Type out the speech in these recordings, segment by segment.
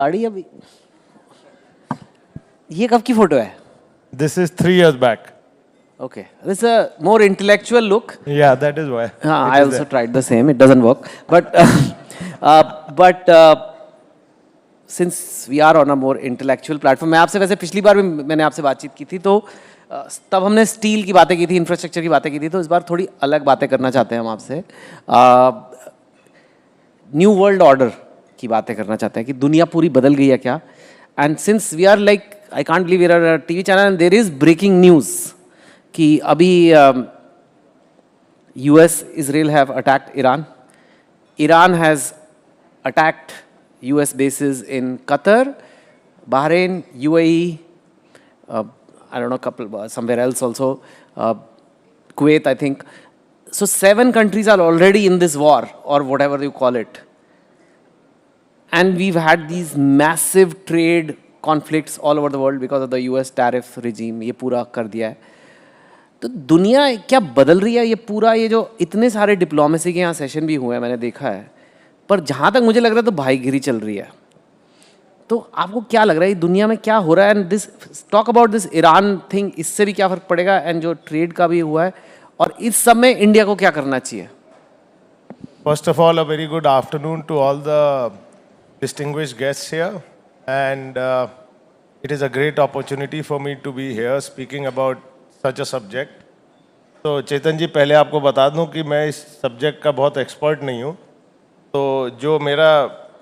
गाड़ी अभी ये कब की फोटो है? This is 3 years back. Okay, this a more intellectual look. Yeah, that is why. हाँ, It I is also there. Tried the same, it doesn't work but since we are on a more intellectual platform, मैं आपसे वैसे पिछली बार भी मैंने आपसे बातचीत की थी तो तब हमने स्टील की बातें की थी, इंफ्रास्ट्रक्चर की बातें की थी, तो इस बार थोड़ी अलग बातें करना चाहते हैं हम आपसे. न्यू वर्ल्ड ऑर्डर की बातें करना चाहते हैं कि दुनिया पूरी बदल गई है क्या. And since we are like, I can't believe we are a TV channel and there is breaking news कि अभी US Israel have attacked Iran. Iran has attacked US bases in Qatar, Bahrain, UAE, I don't know, somewhere else also, Kuwait, I think. So 7 countries are already in this war, or whatever you call it. And we've had these massive trade conflicts all over the world because of the US tariff regime. ये पूरा कर दिया है. तो दुनिया क्या बदल रही है? ये पूरा, ये जो इतने सारे डिप्लोमेसी के यहाँ सेशन भी हुए हैं मैंने देखा है, पर जहाँ तक मुझे लग रहा है तो भाईगिरी चल रही है. तो आपको क्या लग रहा है दुनिया में क्या हो रहा है? And this talk about this Iran thing, इससे भी क्या फ़र्क पड़ेगा? एंड जो ट्रेड का भी हुआ है, और इस सब में इंडिया को क्या करना चाहिए? First of all, a very good afternoon to all the distinguished guests here. And it is a great opportunity for me to be here speaking about such a subject. तो चेतन जी, पहले आपको बता दूं कि मैं इस सब्जेक्ट का बहुत एक्सपर्ट नहीं हूं, तो जो मेरा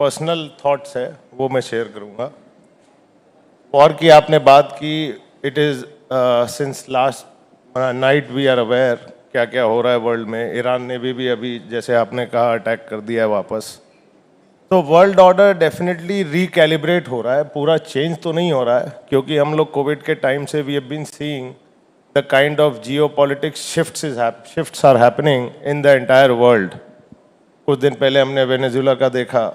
पर्सनल थॉट्स है वो मैं शेयर करूंगा. और की आपने बात की, it is since last night we are aware क्या क्या हो रहा है वर्ल्ड में. ईरान ने भी अभी जैसे आपने कहा अटैक कर दिया है वापस. तो वर्ल्ड ऑर्डर डेफिनेटली रिकैलिब्रेट हो रहा है, पूरा चेंज तो नहीं हो रहा है, क्योंकि हम लोग कोविड के टाइम से we have been seeing the kind of geopolitics shifts are happening in the entire world. कुछ दिन पहले हमने वेनेजुला का देखा.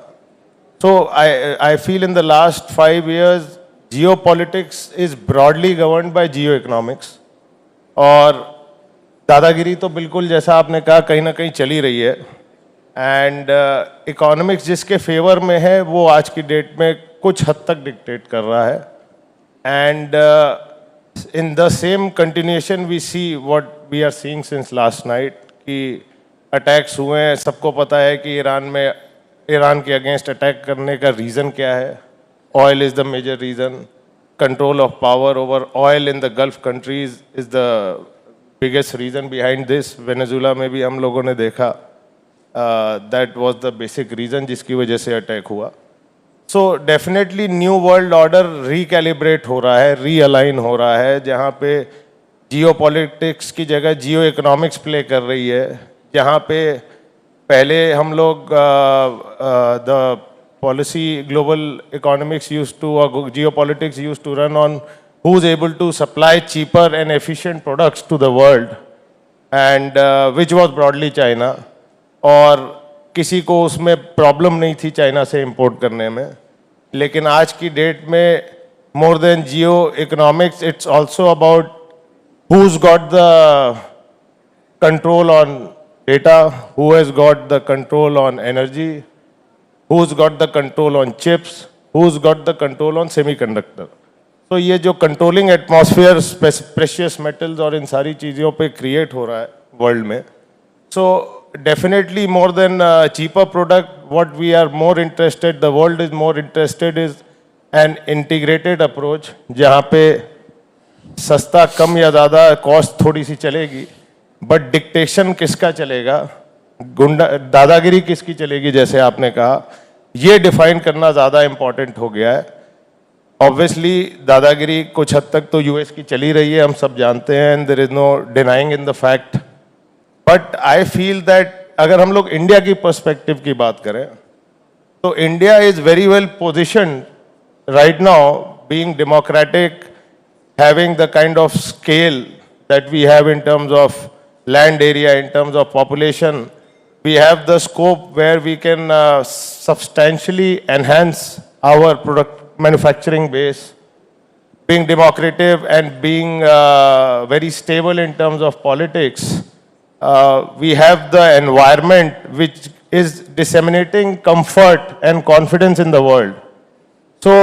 So I feel in the last 5 years geopolitics is broadly governed by geo economics. और दादागिरी तो बिल्कुल जैसा आपने कहा कहीं ना कहीं चली रही है. एंड इकोनॉमिक्स जिसके फेवर में है वो आज की डेट में कुछ हद तक डिक्टेट कर रहा है. And in the same continuation we see what we are seeing since last night कि अटैक्स हुए हैं. सबको पता है कि ईरान के अगेंस्ट अटैक करने का रीज़न क्या है. Oil is the major reason. Control of power over oil in the gulf countries is the biggest reason behind this. Venezuela में भी हम लोगों ने देखा that was the basic reason जिसकी वजह से अटैक हुआ. So definitely new world order recalibrate हो रहा है, रीअलाइन हो रहा है, जहाँ पे जियो पॉलिटिक्स की जगह जियो इकोनॉमिक्स प्ले कर रही है. जहाँ पे पहले हम लोग the policy global economics use to और geo politics use to run on who is able to supply cheaper and efficient products to the world, and which was broadly China. और किसी को उसमें प्रॉब्लम नहीं थी चाइना से import करने में. लेकिन आज की डेट में more than Jio economics, it's also about who's got the control on data, who has got the control on energy, who's got the control on chips, who's got the control on semiconductor. तो ये जो controlling atmosphere precious metals और इन सारी चीज़ों पे create हो रहा है वर्ल्ड में. So definitely more than cheaper product, what we are more interested, the world is more interested is an integrated approach, जहाँ पे सस्ता कम या ज़्यादा कॉस्ट थोड़ी सी चलेगी, बट डिक्टेशन किसका चलेगा, दादागिरी किसकी चलेगी, जैसे आपने कहा, ये डिफाइन करना ज़्यादा इम्पॉर्टेंट हो गया है. ऑब्वियसली दादागिरी कुछ हद तक तो यूएस की चली रही है, हम सब जानते हैं, and there is no denying in the fact. But I feel that अगर हम लोग इंडिया की पर्सपेक्टिव की बात करें तो India is very well positioned right now, being democratic, having the kind of scale that we have in terms of land area, in terms of population. We have the scope where we can substantially enhance our product manufacturing base, being democratic and being very stable in terms of politics. We have the environment which is disseminating comfort and confidence in the world. So,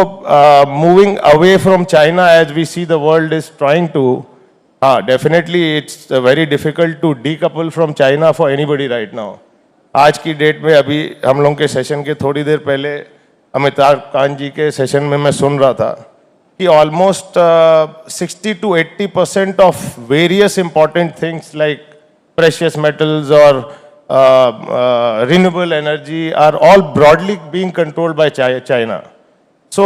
moving away from China as we see the world is trying to, definitely it's very difficult to decouple from China for anybody right now. आज की date में अभी हम लोगों के session के थोड़ी देर पहले अमिताभ कांत जी के सेशन में मैं सुन रहा था कि almost 60 to 80% of various important things like precious metals or renewable energy are all broadly being controlled by China. So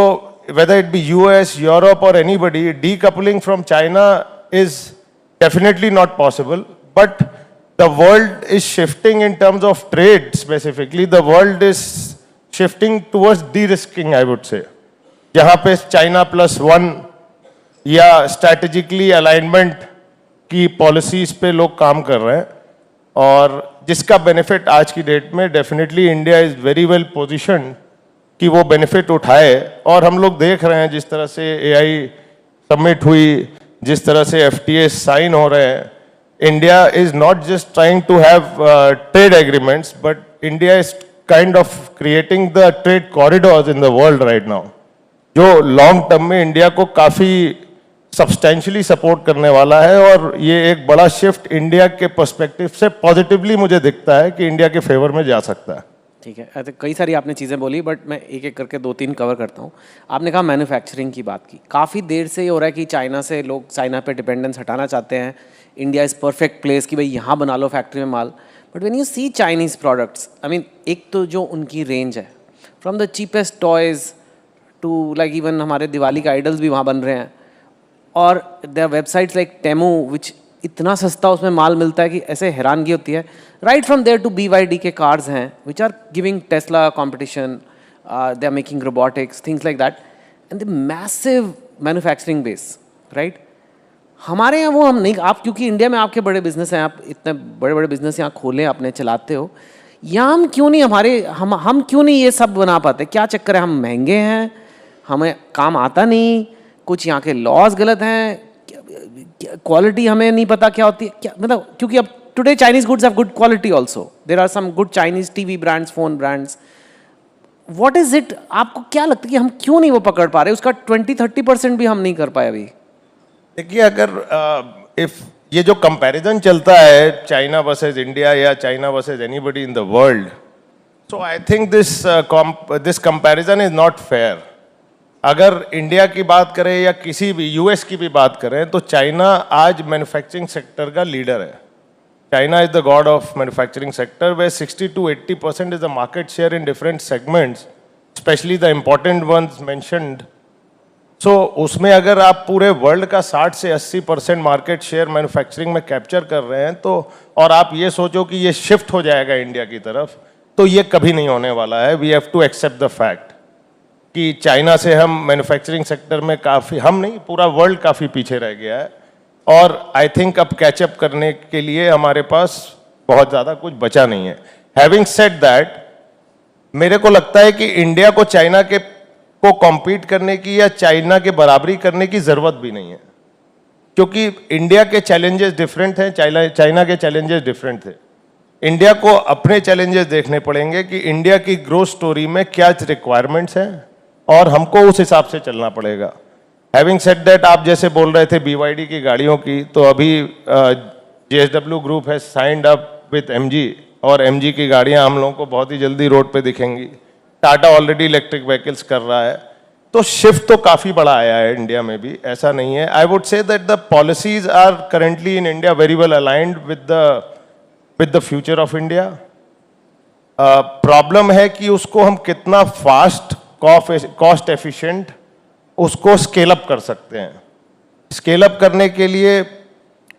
whether it be US, Europe or anybody, decoupling from China is definitely not possible. But the world is shifting in terms of trade specifically. The world is shifting towards de-risking, I would say. जहाँ पे China +1 या strategically alignment की policies पे लोग काम कर रहे हैं और जिसका benefit आज की डेट में definitely India is very well positioned कि वो बेनिफिट उठाए और हम लोग देख रहे हैं जिस तरह से AI समिट हुई, जिस तरह से FTA साइन हो रहे हैं. India is not just trying to have trade agreements but India is kind of creating the trade corridors in the world right now, जो लॉन्ग टर्म में इंडिया को काफ़ी सब्सटेंशियली सपोर्ट करने वाला है. और ये एक बड़ा शिफ्ट इंडिया के पर्सपेक्टिव से पॉजिटिवली मुझे दिखता है कि इंडिया के फेवर में जा सकता है. ठीक है, तो कई सारी आपने चीज़ें बोली बट मैं एक एक करके 2-3 कवर करता हूँ. आपने कहा मैन्युफैक्चरिंग की बात की, काफ़ी देर से ये हो रहा है कि चाइना से लोग चाइना पे डिपेंडेंस हटाना चाहते हैं. इंडिया इज़ परफेक्ट प्लेस कि भाई यहाँ बना लो फैक्ट्री में माल. But when you see Chinese products, I mean एक तो जो उनकी रेंज है from the cheapest toys to like even हमारे दिवाली के आइडल्स भी वहाँ बन रहे हैं. और देयर वेबसाइट्स लाइक टेमू विच इतना सस्ता उसमें माल मिलता है कि ऐसे हैरानगी होती है. Right from there to BYD के कार्स हैं which are giving Tesla competition, they are making robotics, things like that, and the massive manufacturing base. Right, हमारे यहाँ वो हम नहीं. आप क्योंकि इंडिया में आपके बड़े बिजनेस हैं, आप इतने बड़े बड़े बिजनेस यहाँ खोले अपने चलाते हो, यहाँ हम क्यों नहीं हमारे हम क्यों नहीं ये सब बना पाते? क्या चक्कर है? हम महंगे हैं, हमें काम आता नहीं, कुछ यहाँ के लॉज गलत हैं, क्वालिटी हमें नहीं पता क्या होती है क्या, मतलब क्योंकि अब today Chinese goods have good quality also. There are some good Chinese TV brands, phone brands. What is it? आपको क्या लगता है कि हम क्यों नहीं वो पकड़ पा रहे? उसका 20-30% भी हम नहीं कर पाए अभी. देखिए, अगर इफ ये जो कंपैरिजन चलता है चाइना वर्सेस इंडिया या China versus anybody in the world, so I think this comparison is not fair. अगर इंडिया की बात करें या किसी भी US की भी बात करें तो चाइना आज मैन्युफैक्चरिंग सेक्टर का लीडर है. China is the god of manufacturing sector way 60 to 80% is the market share in different segments, specially the important ones mentioned. So उसमें अगर आप पूरे वर्ल्ड का 60 से 80% मार्केट शेयर मैन्युफैक्चरिंग में कैप्चर कर रहे हैं तो, और आप ये सोचो कि ये शिफ्ट हो जाएगा इंडिया की तरफ, तो ये कभी नहीं होने वाला है. We have to accept the fact कि चाइना से हम मैन्युफैक्चरिंग सेक्टर में काफ़ी, हम नहीं पूरा वर्ल्ड काफ़ी पीछे रह गया है. और आई थिंक अब कैचअप करने के लिए हमारे पास बहुत ज़्यादा कुछ बचा नहीं है. हैविंग सेड दैट, मेरे को लगता है कि इंडिया को चाइना के को कॉम्पीट करने की या चाइना के बराबरी करने की ज़रूरत भी नहीं है, क्योंकि इंडिया के चैलेंजेस डिफरेंट हैं, चाइना के चैलेंजेस डिफरेंट थे. इंडिया को अपने चैलेंजेस देखने पड़ेंगे कि इंडिया की ग्रोथ स्टोरी में क्या रिक्वायरमेंट्स हैं और हमको उस हिसाब से चलना पड़ेगा. हैविंग सेड दैट, आप जैसे बोल रहे थे BYD की गाड़ियों की, तो अभी JSW ग्रुप है साइंड अप विथ MG और MG की गाड़ियां हम लोगों को बहुत ही जल्दी रोड पे दिखेंगी. टाटा ऑलरेडी इलेक्ट्रिक व्हीकल्स कर रहा है. तो शिफ्ट तो काफ़ी बड़ा आया है इंडिया में भी, ऐसा नहीं है. I would say that the policies are currently in India very well aligned with the future of India. Problem है कि उसको हम कितना फास्ट, कॉस्ट एफिशिएंट उसको स्केल अप कर सकते हैं. स्केल अप करने के लिए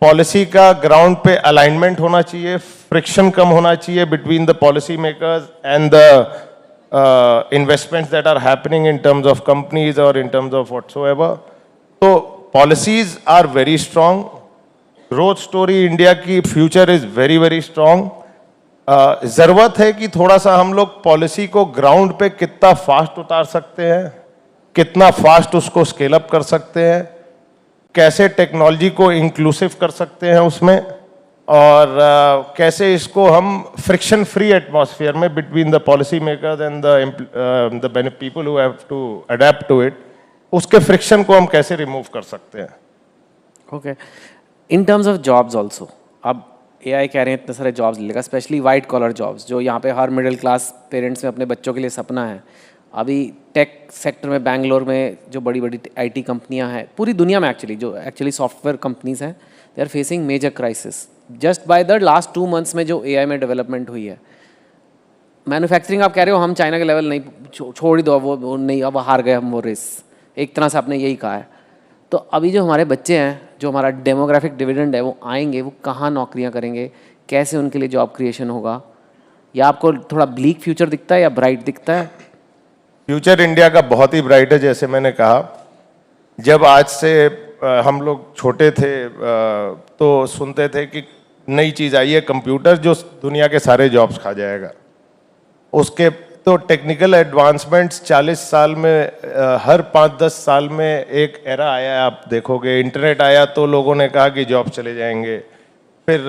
पॉलिसी का ग्राउंड पे अलाइनमेंट होना चाहिए, फ्रिक्शन कम होना चाहिए between the policy makers and the investments that are happening in terms of companies और इन टर्म्स ऑफ व्हाटसोएवर. तो policies are very strong. Growth story India की future is very very strong. ज़रूरत है कि थोड़ा सा हम लोग पॉलिसी को ग्राउंड पे कितना फास्ट उतार सकते हैं, कितना फास्ट उसको स्केल अप कर सकते हैं, कैसे टेक्नोलॉजी को इंक्लूसिव कर सकते हैं उसमें, और कैसे इसको हम फ्रिक्शन फ्री एटमॉस्फेयर में between the policy makers and the people who have to adapt to it, उसके फ्रिक्शन को हम कैसे रिमूव कर सकते हैं। Okay, in terms of jobs also, अब एआई कह रहे हैं इतने सारे जॉब्स लेगा, स्पेशली वाइट कॉलर जॉब्स, जो यहाँ पे हर मिडिल क्लास पेरेंट्स में अपने बच्चों के लिए सपना है। अभी टेक सेक्टर में बैंगलोर में जो बड़ी बड़ी आईटी कंपनियां हैं, पूरी दुनिया में एक्चुअली जो एक्चुअली सॉफ्टवेयर कंपनीज हैं, they are facing major crisis just by the last 2 months में जो एआई में डेवलपमेंट हुई है। मैन्युफैक्चरिंग आप कह रहे हो हम चाइना के लेवल नहीं, छोड़ ही दो, वो नहीं, अब हार गए हम वो रेस, एक तरह से आपने यही कहा है। तो अभी जो हमारे बच्चे हैं, जो हमारा डेमोग्राफिक डिविडेंड है, वो आएंगे, वो कहाँ नौकरियाँ करेंगे, कैसे उनके लिए जॉब क्रिएशन होगा, या आपको थोड़ा ब्लीक फ्यूचर दिखता है या ब्राइट दिखता है? फ्यूचर इंडिया का बहुत ही ब्राइट है। जैसे मैंने कहा, जब आज से हम लोग छोटे थे तो सुनते थे कि नई चीज़ आई है कंप्यूटर जो दुनिया के सारे जॉब्स खा जाएगा। उसके तो टेक्निकल एडवांसमेंट्स 40 साल में, हर 5-10 साल में एक एरा आया है। आप देखोगे इंटरनेट आया तो लोगों ने कहा कि जॉब चले जाएंगे, फिर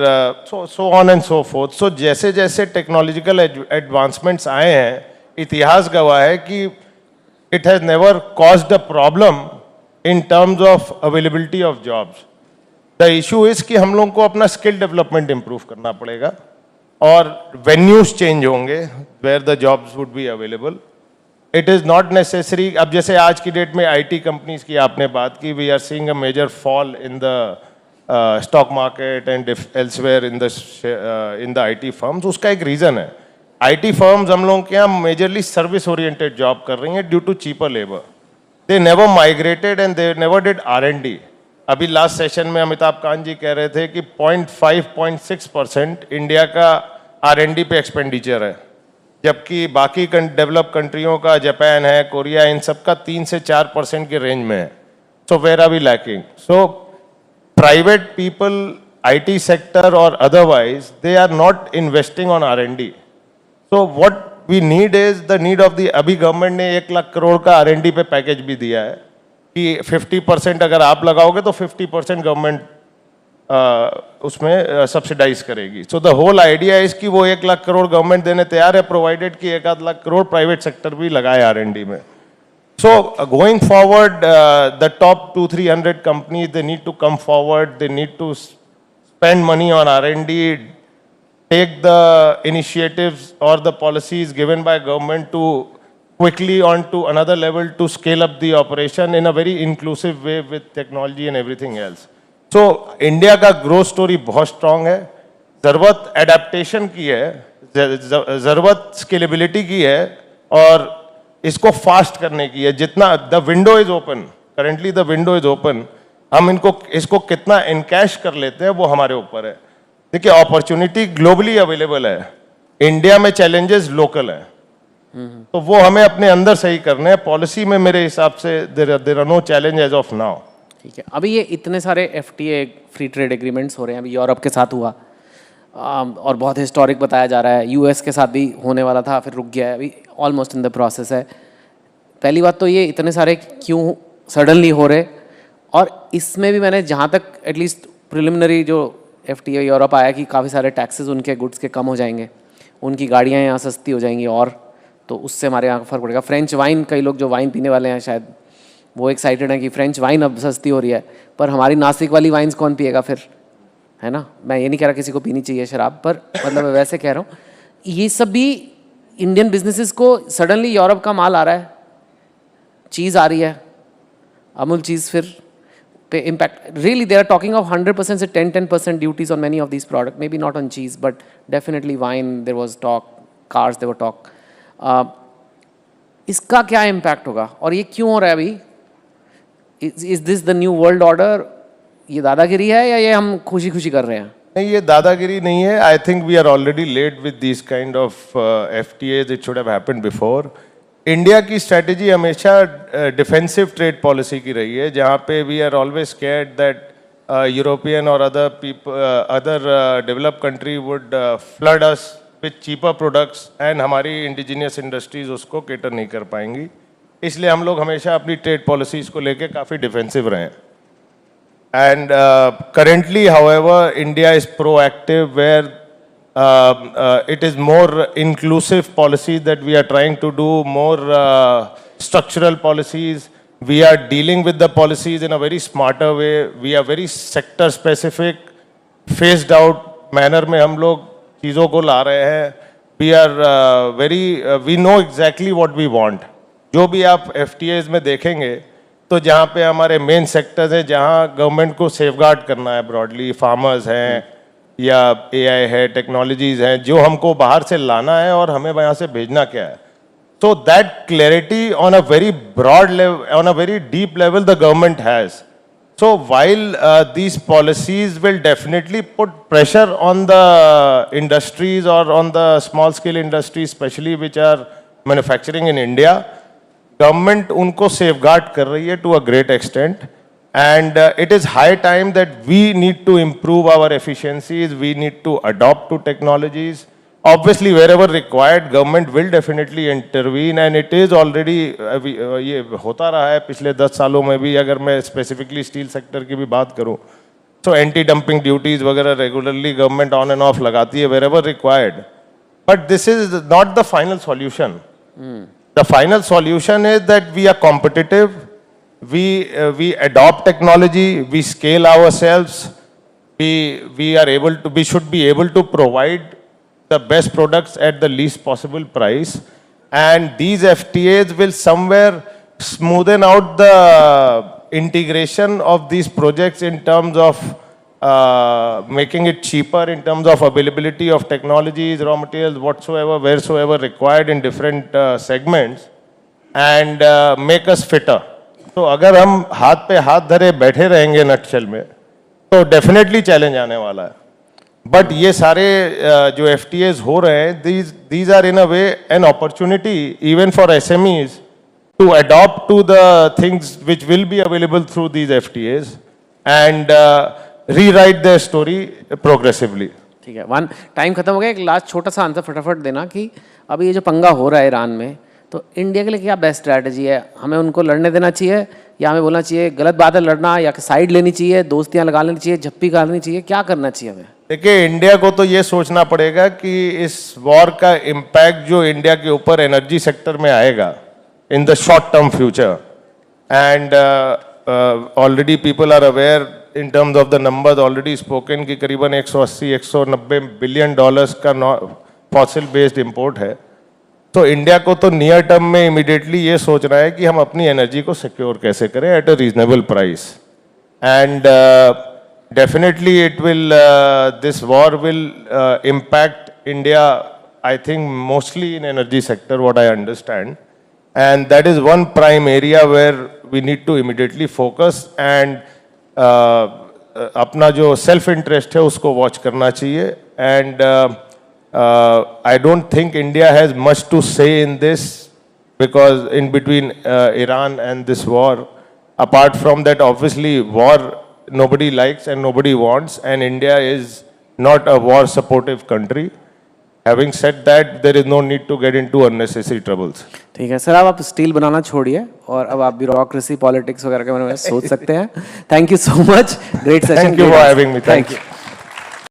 so on and so forth. So जैसे जैसे टेक्नोलॉजिकल एडवांसमेंट्स आए हैं, इतिहास गवाह है कि it has never caused a problem in terms of availability of jobs. The issue is कि हम लोग को अपना स्किल डेवलपमेंट इंप्रूव करना पड़ेगा और वेन्यूज चेंज होंगे where the jobs would be available. It is not necessary. अब जैसे आज की डेट में आईटी कंपनीज की आपने बात की, we are seeing a major fall in the stock market and elsewhere in the IT firms. उसका एक रीज़न है, आईटी फर्म्स हम लोग के यहाँ मेजरली सर्विस ओरिएंटेड जॉब कर रही हैं due to cheaper labour. They never migrated and they never did R&D। अभी लास्ट सेशन में अमिताभ कांत जी कह रहे थे कि 0.5-0.6% इंडिया का R&D पे एक्सपेंडिचर है, जबकि बाकी डेवलप कंट्रियों का, जापान है, कोरिया, इन सब का 3 से 4% के रेंज में है। So where are we lacking? So private people, IT sector और otherwise, they are not investing on R&D। So what we need is the need of the, अभी गवर्नमेंट ने 1 लाख करोड़ का R&D पे पैकेज भी दिया है कि 50% अगर आप लगाओगे तो 50% गवर्नमेंट उसमें सब्सिडाइज करेगी। So the whole idea is कि वो 1 लाख करोड़ गवर्नमेंट देने तैयार है, प्रोवाइडेड कि 1 लाख करोड़ प्राइवेट सेक्टर भी लगाए R&D में। So going forward, the top 200-300 companies, they need to come forward, they need to spend money on R&D, take the initiatives or the policies given by government to quickly on to another level to scale up the operation in a very inclusive way with technology and everything else. So India का growth story बहुत strong है, ज़रूरत adaptation की है, ज़रूरत scalability की है और इसको fast करने की है। जितना the window is open, currently the window is open, हम इसको कितना एनकैश कर लेते हैं वो हमारे ऊपर है। देखिए, अपॉर्चुनिटी ग्लोबली अवेलेबल है, इंडिया में चैलेंजेस लोकल हैं, तो वो हमें अपने अंदर सही करने हैं। पॉलिसी में मेरे हिसाब से there are no challenge as of now. ठीक है, अभी ये इतने सारे FTA फ्री ट्रेड एग्रीमेंट्स हो रहे हैं, अभी यूरोप के साथ हुआ और बहुत हिस्टोरिक बताया जा रहा है, US के साथ भी होने वाला था, फिर रुक गया है, अभी ऑलमोस्ट इन द प्रोसेस है। पहली बात तो ये इतने सारे क्यों सडनली हो रहे, और इसमें भी मैंने जहाँ तक एटलीस्ट प्रिलिमिनरी जो FTA यूरोप आया कि काफ़ी सारे टैक्सेस उनके गुड्स के कम हो जाएंगे, उनकी गाड़ियाँ यहाँ सस्ती हो जाएंगी, और तो उससे हमारे यहाँ फ़र्क पड़ेगा। फ्रेंच वाइन, कई लोग जो वाइन पीने वाले हैं शायद वो एक्साइटेड हैं कि फ्रेंच वाइन अब सस्ती हो रही है, पर हमारी नासिक वाली वाइन्स कौन पिएगा फिर, है ना? मैं ये नहीं कह रहा किसी को पीनी चाहिए शराब, पर मतलब वैसे कह रहा हूँ, ये सब भी इंडियन बिजनेसेस को सडनली यूरोप का माल आ रहा है, चीज़ आ रही है, अमूल चीज़ फिर पे impact. Really, they are talking of 100% से 10% duties on many of these products. Maybe not on cheese, but definitely wine. There was talk. Cars, there were talk. इसका क्या impact होगा और ये क्यों हो रहा है अभी? Is this the new world order? ये दादागिरी है या ये हम खुशी-खुशी कर रहे हैं? नहीं, ये दादागिरी नहीं है. I think we are already late with these kind of FTAs. It should have happened before. India की स्ट्रैटेजी हमेशा डिफेंसिव ट्रेड पॉलिसी की रही है, जहाँ पे we are always scared that European और other developed country would flood us with cheaper products and हमारी indigenous industries उसको केटर नहीं कर पाएंगी। इसलिए हम लोग हमेशा अपनी ट्रेड पॉलिसीज़ को लेके काफ़ी डिफेंसिव रहे हैं। And currently, however, India is proactive where it is more inclusive policies that we are trying to do, more structural policies. We are dealing with the policies in a very smarter way. We are very sector specific, phased out manner में हम लोग चीज़ों को ला रहे हैं. We are we know exactly what we want. जो भी आप FTAs में देखेंगे तो जहाँ पे हमारे मेन सेक्टर्स हैं जहाँ गवर्नमेंट को सेफगार्ड करना है ब्रॉडली, फार्मर्स हैं या AI है, टेक्नोलॉजीज हैं जो हमको बाहर से लाना है और हमें यहाँ से भेजना क्या है. So that clarity on a very broad level, on a very deep level, the government has. So while these policies will definitely put pressure on the industries or on the small scale industries, especially which are manufacturing in India, government उनको safeguard कर रही है to a great extent. And it is high time that we need to improve our efficiencies, we need to adopt to technologies. Obviously, wherever required, government will definitely intervene, and it is already ये होता रहा है पिछले 10 सालों में भी. अगर मैं specifically steel sector की भी बात करूं, so anti-dumping duties वगैरह regularly government on and off लगाती है wherever required. But this is not the final solution. The final solution is that we are competitive, we adopt technology, we scale ourselves, we should be able to provide the best products at the least possible price, and these FTAs will somewhere smoothen out the integration of these projects in terms of making it cheaper in terms of availability of technologies, raw materials, whatsoever, wheresoever required in different segments, and make us fitter. तो अगर हम हाथ पे हाथ धरे बैठे रहेंगे nutshell में तो डेफिनेटली चैलेंज आने वाला है. बट ये सारे जो FTAs हो रहे हैं, these are in a way an opportunity even for SMEs to adopt to the things which will be available through these FTAs and rewrite their story progressively. ठीक है, वन टाइम खत्म हो गया. एक लास्ट छोटा सा आंसर फटाफट देना कि अभी ये जो पंगा हो रहा है ईरान में, तो इंडिया के लिए क्या बेस्ट स्ट्रैटेजी है? हमें उनको लड़ने देना चाहिए या हमें बोलना चाहिए गलत बात है लड़ना, या साइड लेनी चाहिए, दोस्तियां लगा लेनी चाहिए, झप्पी खा लेनी चाहिए, क्या करना चाहिए हमें? देखिए, इंडिया को तो ये सोचना पड़ेगा कि इस वॉर का इम्पैक्ट जो इंडिया के ऊपर एनर्जी सेक्टर में आएगा in the short term future, and already people are aware in terms of the numbers already spoken कि करीबन 180-190 बिलियन डॉलर्स का फॉसिल बेस्ड इंपोर्ट है. तो इंडिया को तो नियर टर्म में इमीडिएटली ये सोचना है कि हम अपनी एनर्जी को सिक्योर कैसे करें at a reasonable price. And definitely it will this war will impact India, I think mostly in energy sector, what I understand, and that is one prime area where we need to immediately focus and अपना जो self interest है उसको watch करना चाहिए. And I don't think India has much to say in this, because in between Iran and this war, apart from that, obviously war nobody likes and nobody wants, and India is not a war supportive country. Having said that, there is no need to get into unnecessary troubles. ठीक है sir, अब आप steel बनाना छोड़िए और अब आप bureaucracy, politics वगैरह के बारे में सोच सकते हैं. Thank you so much, great session. Thank you for having me. Thank you.